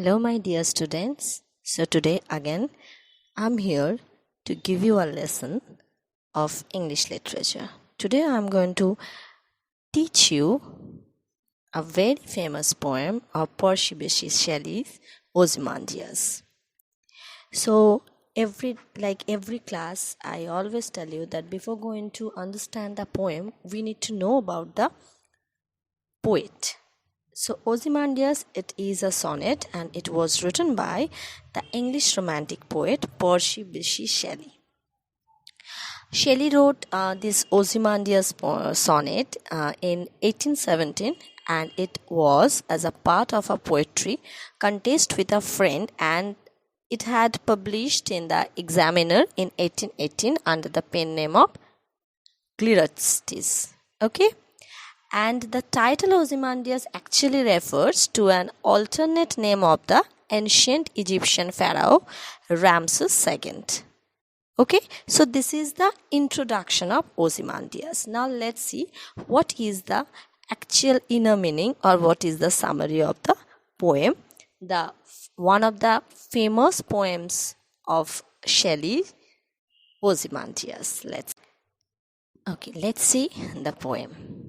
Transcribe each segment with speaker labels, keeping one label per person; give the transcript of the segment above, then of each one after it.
Speaker 1: Hello, my dear students. So, today again, I'm here to give you a lesson of English literature. Today, I'm going to teach you a very famous poem of Percy Bysshe Shelley's Ozymandias. So, every class, I always tell you that before going to understand the poem, we need to know about the poet. So, Ozymandias, it is a sonnet and it was written by the English romantic poet Percy Bysshe Shelley. Shelley wrote this Ozymandias sonnet in 1817, and it was as a part of a poetry contest with a friend, and it had published in the Examiner in 1818 under the pen name of Glirastis. Okay? And the title Ozymandias actually refers to an alternate name of the ancient Egyptian pharaoh Ramses II. Okay, so this is the introduction of Ozymandias. Now let's see what is the actual inner meaning, or what is the summary of the poem. One of the famous poems of Shelley, Ozymandias. Let's see the poem.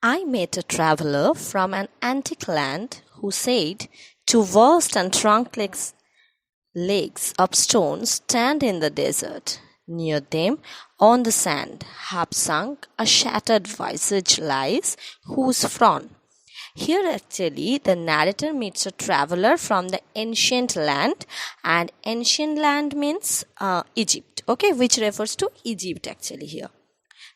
Speaker 1: I met a traveller from an antique land who said, two vast and trunkless legs of stone stand in the desert. Near them, on the sand, half sunk, a shattered visage lies, whose front. Here actually the narrator meets a traveller from the ancient land, and ancient land means Egypt, okay, which refers to Egypt actually here.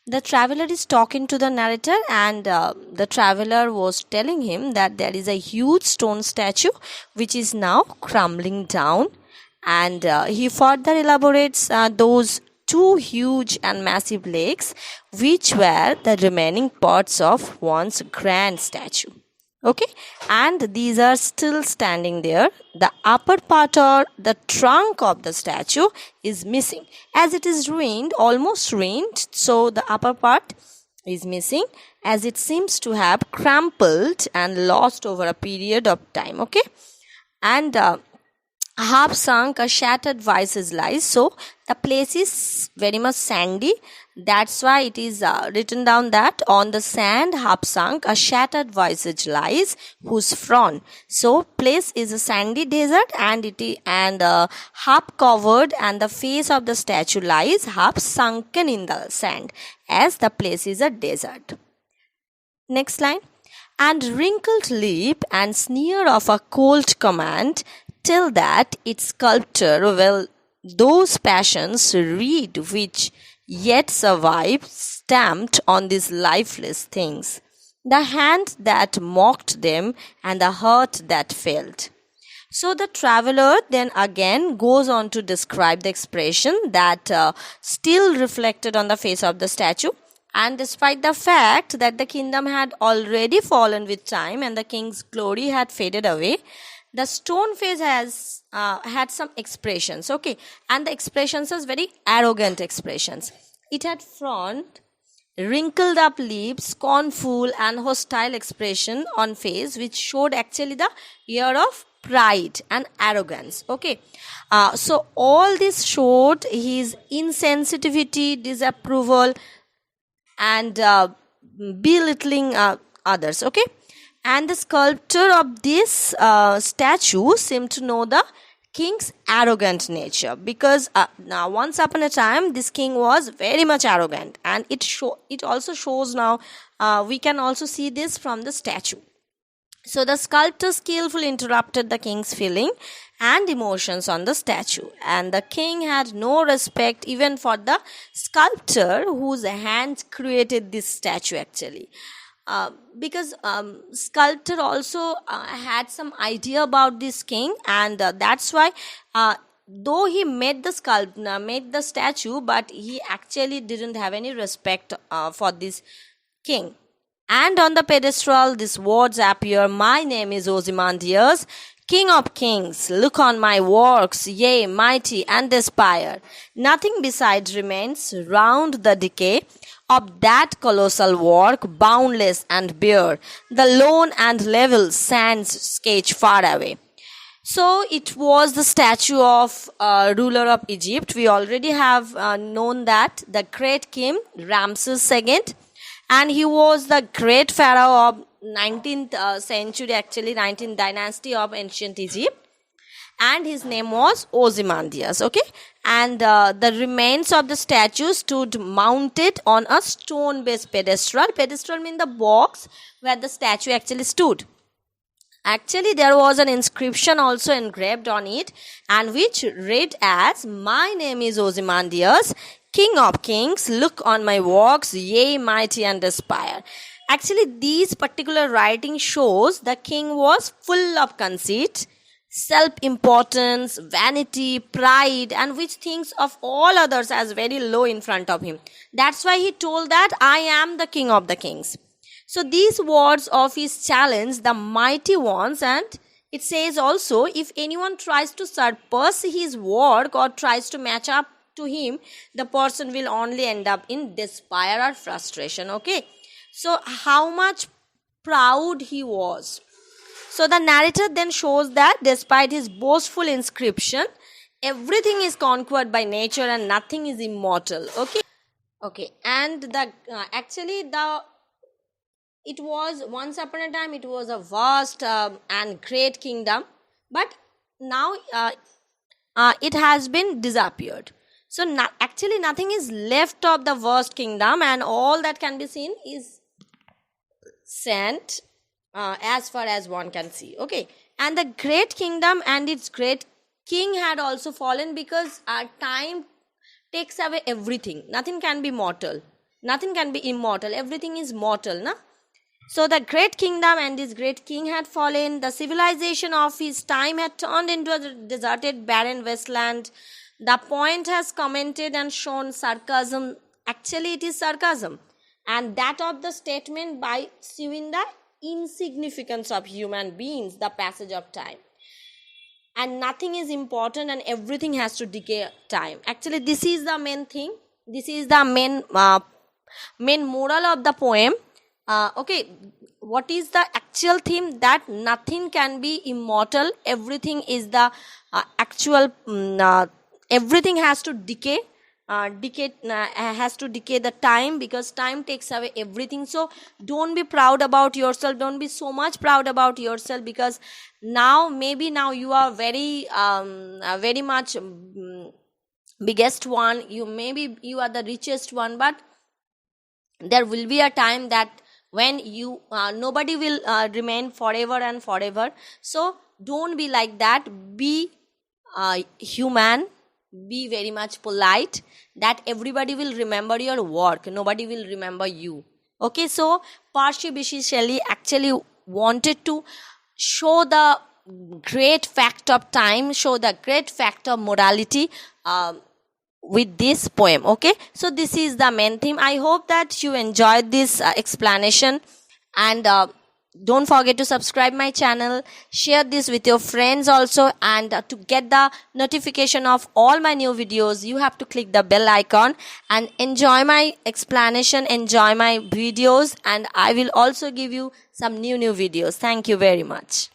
Speaker 1: The traveller is talking to the narrator, and the traveller was telling him that there is a huge stone statue which is now crumbling down, and he further elaborates those two huge and massive legs which were the remaining parts of one's grand statue. Okay, and these are still standing there. The upper part, or the trunk of the statue, is missing, as it is ruined, almost ruined. So the upper part is missing, as it seems to have crumpled and lost over a period of time. Okay, and half sunk, a shattered visage lies. So the place is very much sandy. That's why it is written down that on the sand, half sunk, a shattered visage lies, whose front. So place is a sandy desert, and half covered, and the face of the statue lies half sunken in the sand, as the place is a desert. Next line. And wrinkled lip and sneer of a cold command tell that its sculptor will those passions read which yet survive, stamped on these lifeless things, the hand that mocked them and the heart that felt. So the traveller then again goes on to describe the expression that still reflected on the face of the statue. And despite the fact that the kingdom had already fallen with time and the king's glory had faded away, the stone face has had some expressions, okay, and the expressions are very arrogant expressions. It had front, wrinkled up lips, scornful and hostile expression on face, which showed actually the air of pride and arrogance. Okay, so all this showed his insensitivity, disapproval, and belittling others. Okay. And the sculptor of this statue seemed to know the king's arrogant nature, because now once upon a time this king was very much arrogant, and it also shows now. We can also see this from the statue. So the sculptor skillfully interrupted the king's feeling and emotions on the statue, and the king had no respect even for the sculptor whose hand created this statue actually. Because sculptor also had some idea about this king, and that's why though he made the statue, but he actually didn't have any respect for this king. And on the pedestal these words appear, my name is Ozymandias, King of kings, look on my works, yea, mighty and aspire. Nothing besides remains round the decay of that colossal work, boundless and bare, the lone and level sands sketch far away. So it was the statue of ruler of Egypt. We already have known that the great king Ramses II, and he was the great pharaoh of 19th century, actually 19th dynasty of ancient Egypt, and his name was Ozymandias. Okay, and the remains of the statue stood mounted on a stone-based pedestal. Pedestal means the box where the statue actually stood. Actually, there was an inscription also engraved on it, and which read as, "My name is Ozymandias, King of Kings. Look on my works, ye mighty and aspire." Actually, these particular writing shows the king was full of conceit, self-importance, vanity, pride, and which thinks of all others as very low in front of him. That's why he told that, "I am the king of the kings." So these words of his challenge the mighty ones, and it says also, if anyone tries to surpass his work or tries to match up to him, the person will only end up in despair or frustration. Okay, so how much proud he was. So the narrator then shows that despite his boastful inscription, everything is conquered by nature and nothing is immortal. Okay, and the actually the it was once upon a time, it was a vast and great kingdom, but now it has been disappeared. So actually nothing is left of the vast kingdom, and all that can be seen is sand as far as one can see. Okay, and the great kingdom and its great king had also fallen, because time takes away everything. Nothing can be mortal, nothing can be immortal, everything is mortal, na? So the great kingdom and his great king had fallen. The civilization of his time had turned into a deserted, barren wasteland. The point has commented and shown sarcasm. Actually, it is sarcasm, and that of the statement by showing the insignificance of human beings, the passage of time, and nothing is important and everything has to decay time. Actually, this is the main thing. This is the main moral of the poem. Okay, what is the actual theme? That nothing can be immortal, everything is the actual everything has to decay, has to decay the time, because time takes away everything. So don't be proud about yourself, don't be so much proud about yourself, because maybe now you are very much biggest one, you are the richest one, but there will be a time that when you nobody will remain forever and forever. So don't be like that, be human, be very much polite, that everybody will remember your work, nobody will remember you. Okay, so Percy Bysshe Shelley actually wanted to show the great fact of time, show the great fact of morality with this poem. Okay, so this is the main theme. I hope that you enjoyed this explanation, and don't forget to subscribe my channel, share this with your friends also, and to get the notification of all my new videos, you have to click the bell icon and enjoy my explanation, enjoy my videos, and I will also give you some new videos. Thank you very much.